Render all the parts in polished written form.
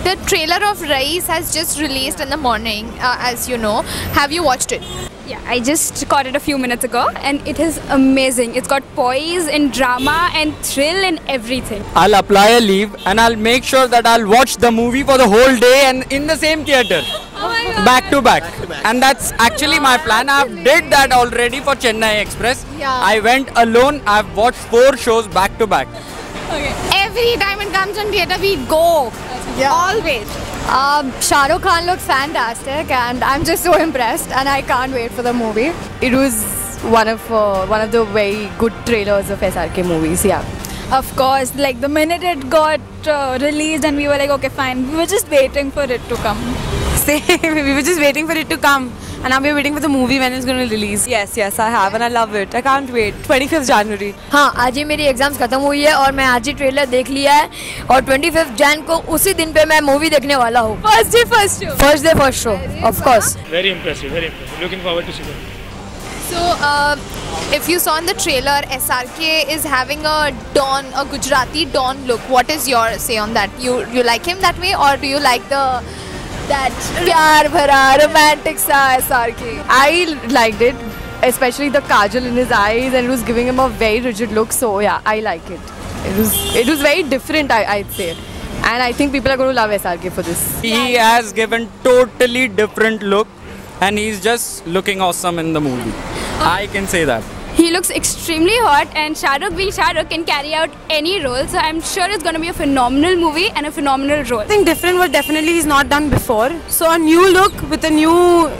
The trailer of Rais has just released in the morning, as you know. Have you watched it? Yeah, I just caught it a few minutes ago and it is amazing. It's got poise and drama and thrill and everything. I'll apply a leave and I'll make sure that I'll watch the movie for the whole day and in the same theatre. Oh my God. Back to back. And that's actually my plan. I've did that already for Chennai Express. Yeah. I went alone. I've watched 4 shows back to back. Okay. Every time it comes on theatre, we go. Yeah. Always. Shah Rukh Khan looks fantastic and I'm just so impressed and I can't wait for the movie. It was one of the very good trailers of SRK movies, yeah. Of course, like the minute it got released and we were like, okay fine, we were just waiting for it to come. Same, we were just waiting for it to come and now we're waiting for the movie when it's going to release. Yes, I have and I love it. I can't wait. 25th January. हाँ, आज ही मेरी exams खत्म हुई है और मैं आज ही trailer देख लिया है और 25 जैन को उसी दिन पे मैं मूवी देखने वाला हूँ. First day, first show. First day, first show, of course. Very impressive, very impressive. Looking forward to see it. So, if you saw in the trailer, SRK is having a Gujarati Don look. What is your say on that? You like him that way, or do you like that प्यार भरा romantic सा SRK? I liked it, especially the kajal in his eyes, and it was giving him a very rigid look. So yeah, I like it. It was very different, I'd say, and I think people are going to love SRK for this. He has given totally different look and he's just looking awesome in the movie. I can say that. He looks extremely hot and Shah Rukh being Shah Rukh can carry out any role. So I'm sure it's going to be a phenomenal movie and a phenomenal role. Something different what definitely he's not done before. So a new look with a new,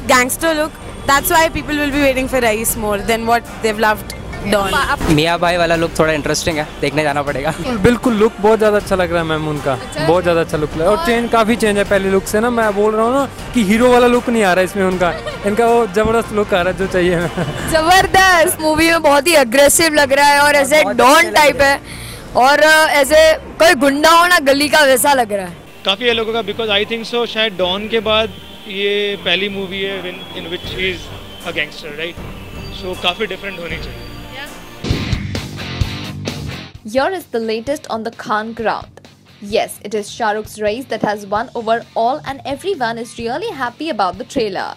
gangster look. That's why people will be waiting for Rais more than what they've loved Don. मियाँ भाई वाला look थोड़ा interesting है, देखने जाना पड़ेगा. बिल्कुल look बहुत ज़्यादा अच्छा लग रहा है मैम उनका. बहुत ज़्यादा अच्छा लुक लग रहा है और काफ़ी चेंज है पहले लुक से ना. मैं बोल रहा हूँ ना कि हीरो वाला लुक नहीं आ रहा है इसमें उनका. इनका वो जबरदस्त लुक आ रहा है जो चाहिए. जबरदस्त मूवी में बहुत ही अग्रेसिव लग रहा है और ऐसे डॉन टाइप है और ऐसे कोई गुंडा हो ना गली का वैसा लग रहा है. काफ़ी है लोगों का बिकॉज आई थिंक सो शायद डॉन के बाद ये पहली मूवी है in which he is a gangster right. So काफ़ी डिफरेंट होनी चाहिए. Here is the latest on the Khan ground. Yes, it is Shah Rukh's Rais that has won over all and everyone is really happy about the trailer.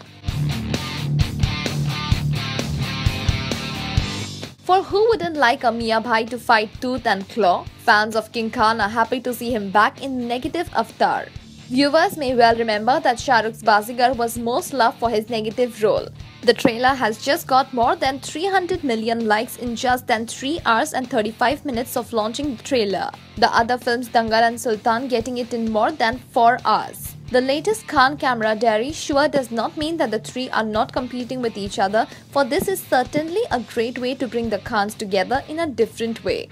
For who wouldn't like a Mia Bhai to fight tooth and claw? Fans of King Khan are happy to see him back in negative avatar. Viewers may well remember that Shah Rukh's Bazigar was most loved for his negative role. The trailer has just got more than 300 million likes in just than 3 hours and 35 minutes of launching the trailer. The other films Dangal and Sultan getting it in more than 4 hours. The latest Khan camera diary sure does not mean that the three are not competing with each other, for this is certainly a great way to bring the Khans together in a different way.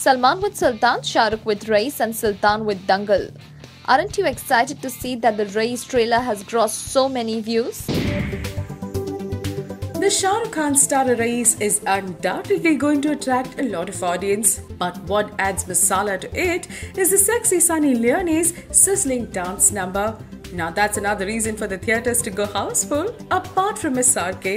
Salman with Sultan, Shah Rukh with Rais and Sultan with Dangal. Aren't you excited to see that the Rais trailer has grossed so many views? The Shah Rukh Khan starrer Rais is undoubtedly going to attract a lot of audience. But what adds masala to it is the sexy Sunny Leone's sizzling dance number. Now that's another reason for the theatres to go houseful, apart from SRK.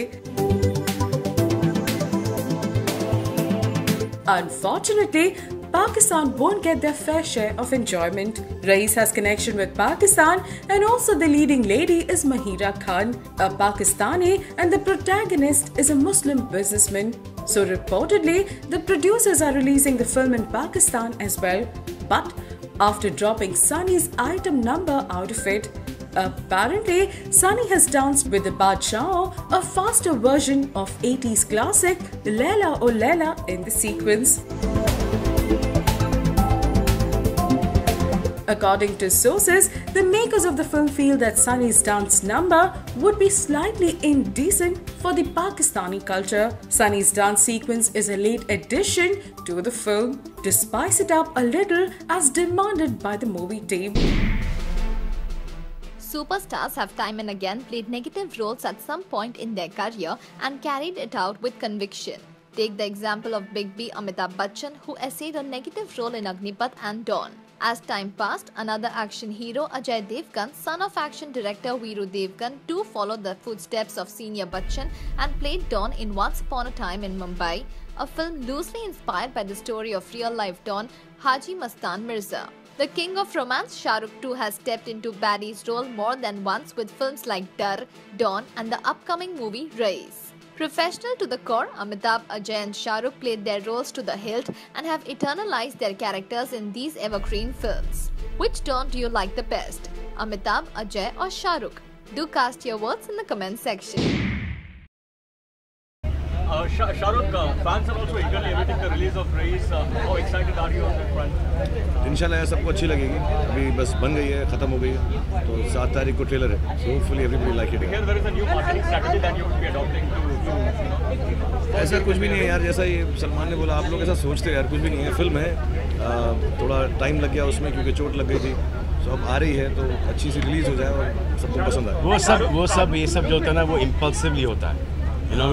Unfortunately, Pakistan won't get their fair share of enjoyment. Rais has connection with Pakistan and also the leading lady is Mahira Khan, a Pakistani, and the protagonist is a Muslim businessman. So reportedly, the producers are releasing the film in Pakistan as well. But after dropping Sunny's item number out of it, apparently, Sunny has danced with the Badshah, a faster version of 80s classic Laila O Laila in the sequence. According to sources, the makers of the film feel that Sunny's dance number would be slightly indecent for the Pakistani culture. Sunny's dance sequence is a late addition to the film to spice it up a little as demanded by the movie team. Superstars have time and again played negative roles at some point in their career and carried it out with conviction. Take the example of Big B Amitabh Bachchan, who essayed a negative role in Agnipath and Dawn. As time passed, another action hero, Ajay Devgan, son of action director Veeru Devgan, too followed the footsteps of senior Bachchan and played Dawn in Once Upon a Time in Mumbai. a film loosely inspired by the story of real-life Don Haji Mastan Mirza. The king of romance Shah Rukh too has stepped into Baddi's role more than once with films like Dar, Dawn and the upcoming movie Raees. Professional to the core, Amitabh, Ajay and Shah Rukh played their roles to the hilt and have eternalized their characters in these evergreen films. Which Don do you like the best? Amitabh, Ajay or Shah Rukh? Do cast your votes in the comment section. Shah Rukh, fans are also eagerly awaiting the release of Raees. How excited are you on that front? इंशाल्लाह यार सबको अच्छी लगेगी. अभी बस बन गई है, खत्म हो गई है. तो 7 तारीख को ट्रेलर है. So hopefully everybody like it. Here there is a new marketing strategy that you would be adopting to. ऐसा कुछ भी नहीं है यार, जैसा ये सलमान ने बोला, आप लोग ऐसा सोचते हैं यार, कुछ भी नहीं है. फिल्म है, थोड़ा टाइम लग गया उसमें क्योंकि चोट लग गई थी. तो अब आ रही है तो अच्छी सी रिलीज हो जाए और सबको पसंद आए. ये सब जो होता है ना वो इम्पल्सिवली होता है.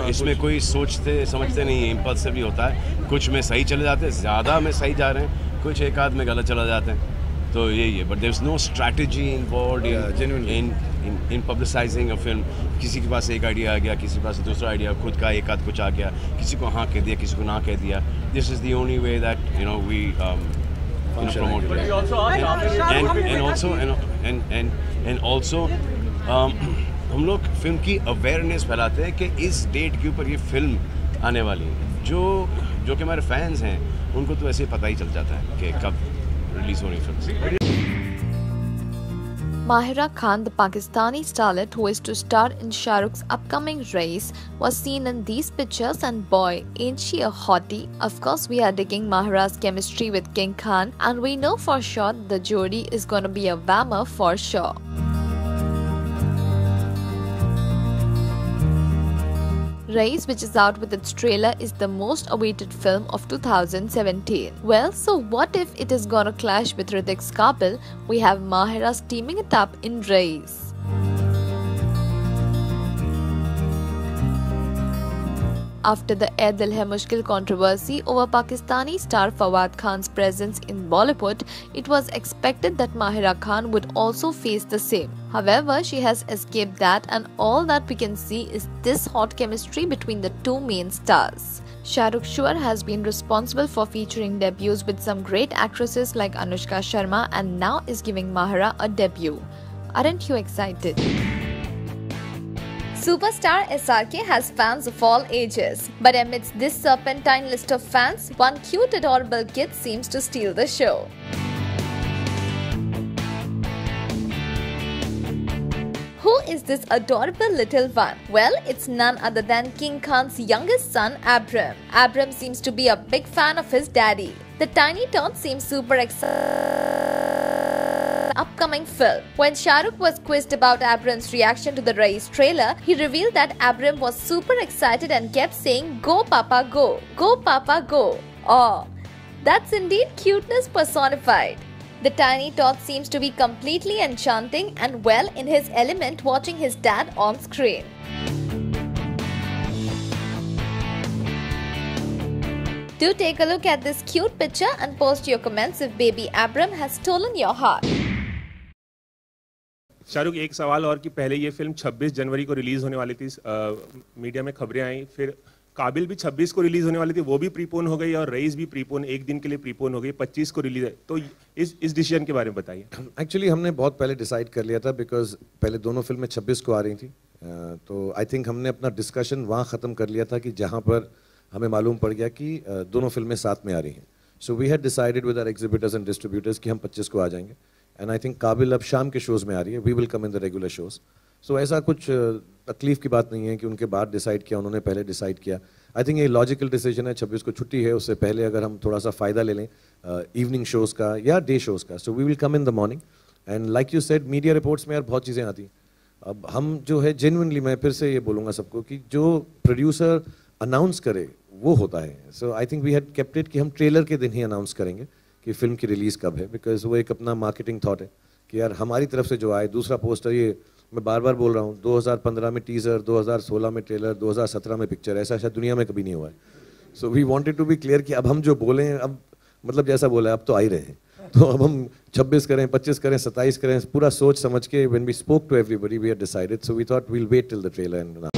इसमें कोई सोचते समझते नहीं है, इम्पल्सिवली होता है. कुछ में सही चले जाते हैं, ज़्यादा में सही जा रहे हैं, कुछ एक आध में गलत चला जाते हैं. तो यही है. But there is no strategy involved in publicising a film. किसी के पास एक आइडिया आ गया, किसी के पास दूसरा आइडिया, खुद का एक आध कुछ आ गया, किसी को हाँ कह दिया, किसी को ना कह दिया. This is the only way that we promote it. And also हम लोग फिल्म की अवेयरनेस फैलाते हैं कि इस डेट के ऊपर ये फिल्म आने वाली है. जो कि हमारे फैंस हैं उनको तो ऐसे पता ही चल जाता है कि कब रिलीज होनी film. Mahira Khan, the Pakistani starlet who is to star in Shah Rukh's upcoming Raees, was seen in these pictures and boy, ain't she a hottie. Of course, we are digging Mahira's chemistry with King Khan and we know for sure the jodi is gonna be a whammer for sure. Raees, which is out with its trailer, is the most awaited film of 2017. Well, so what if it is gonna clash with Hrithik's Kaabil? We have Mahira steaming it up in Raees. After the Ae Dil Hai Mushkil controversy over Pakistani star Fawad Khan's presence in Bollywood, it was expected that Mahira Khan would also face the same. However, she has escaped that and all that we can see is this hot chemistry between the two main stars. Shah Rukh sure has been responsible for featuring debuts with some great actresses like Anushka Sharma and now is giving Mahira a debut. Aren't you excited? Superstar SRK has fans of all ages, but amidst this serpentine list of fans, one cute adorable kid seems to steal the show. Who is this adorable little one? Well, it's none other than King Khan's youngest son, Abram. Abram seems to be a big fan of his daddy. The tiny tot seems super excited upcoming film. When Shah Rukh was quizzed about Abram's reaction to the Raees trailer, he revealed that Abram was super excited and kept saying, "Go Papa, go! Go Papa, go!" Oh, that's indeed cuteness personified. The tiny tot seems to be completely enchanting and well in his element watching his dad on screen. Do take a look at this cute picture and post your comments if baby Abram has stolen your heart. Shahrukh, एक सवाल और कि पहले ये film 26 जनवरी को release होने वाली थी, मीडिया में खबरें आई, फिर काबिल भी 26 को रिलीज होने वाली थी, वो भी प्रीपोन हो गई और रईस भी प्रीपोन एक दिन के लिए प्रीपोन हो गई, 25 को रिलीज है. तो इस डिसीजन के बारे में बताइए. एक्चुअली हमने बहुत पहले डिसाइड कर लिया था बिकॉज पहले दोनों फिल्में 26 को आ रही थी. तो आई थिंक हमने अपना डिस्कशन वहाँ ख़त्म कर लिया था कि जहाँ पर हमें मालूम पड़ गया कि दोनों फिल्में साथ में आ रही हैं. So we had decided with our exhibitors and distributors कि हम 25 को आ जाएंगे. एंड आई थिंक काबिल अब शाम के शोज़ में आ रही है. We will come in the regular shows. So ऐसा कुछ तकलीफ की बात नहीं है कि उनके बाद डिसाइड किया, उन्होंने पहले डिसाइड किया. आई थिंक ये लॉजिकल डिसीजन है. 26 को छुट्टी है, उससे पहले अगर हम थोड़ा सा फ़ायदा ले लें इवनिंग शोज़ का या डे शोज़ का, so we will come in the morning. And like you said, media reports में यार बहुत चीज़ें आती हैं. अब हम जो है जेन्युइनली, मैं फिर से ये बोलूँगा सबको कि जो प्रोड्यूसर अनाउंस करे वो होता है. So I think we had kept it कि हम ट्रेलर के दिन ही अनाउंस करेंगे कि फिल्म की रिलीज़ कब है, बिकॉज वो एक अपना मार्केटिंग थॉट है कि यार हमारी तरफ से जो आए. दूसरा पोस्टर, ये मैं बार बार बोल रहा हूँ, 2015 में टीज़र, 2016 में ट्रेलर, 2017 में पिक्चर, ऐसा शायद दुनिया में कभी नहीं हुआ है. So we wanted to be clear कि अब हम जो बोले हैं, अब मतलब जैसा बोला है अब तो आ ही रहे हैं. तो अब हम 26 करें, 25 करें, 27 करें, पूरा सोच समझ के when we spoke to everybody we had decided. So we thought we'll wait till the trailer. And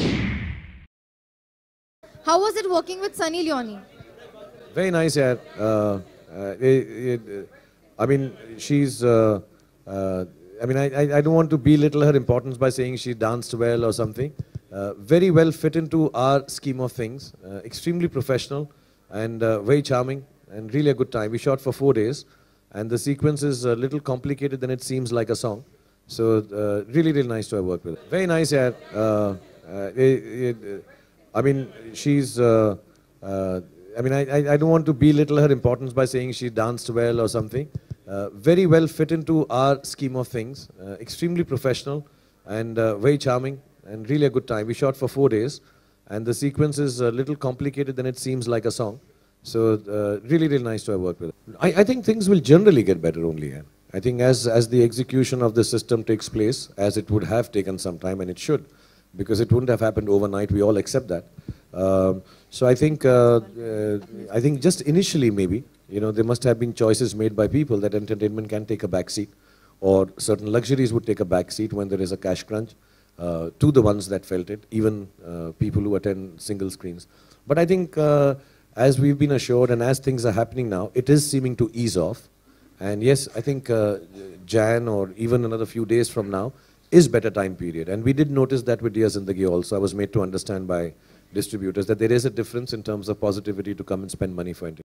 How was it working with Sunny Leone? Very nice, yeah. I mean, she's. I mean, I don't want to belittle her importance by saying she danced well or something. Very well fit into our scheme of things. Extremely professional and very charming and really a good time. We shot for 4 days, and the sequence is a little complicated than it seems like a song. So really, really nice to have worked with her. Very nice, yeah. I mean, she's. I mean, I don't want to belittle her importance by saying she danced well or something. Very well fit into our scheme of things. Extremely professional and very charming and really a good time. We shot for 4 days, and the sequence is a little complicated than it seems like a song. So really, really nice to have worked with her. I think things will generally get better only. Yeah. I think as the execution of the system takes place, as it would have taken some time, and it should, because it wouldn't have happened overnight. We all accept that. So I think just initially maybe, you know, there must have been choices made by people that entertainment can take a back seat, or certain luxuries would take a back seat when there is a cash crunch to the ones that felt it, even people who attend single screens. But I think as we've been assured and as things are happening now, it is seeming to ease off. And yes, I think Jan or even another few days from now is better time period. And we did notice that with Diya Zindagi also. I was made to understand by distributors that there is a difference in terms of positivity to come and spend money for entertainment.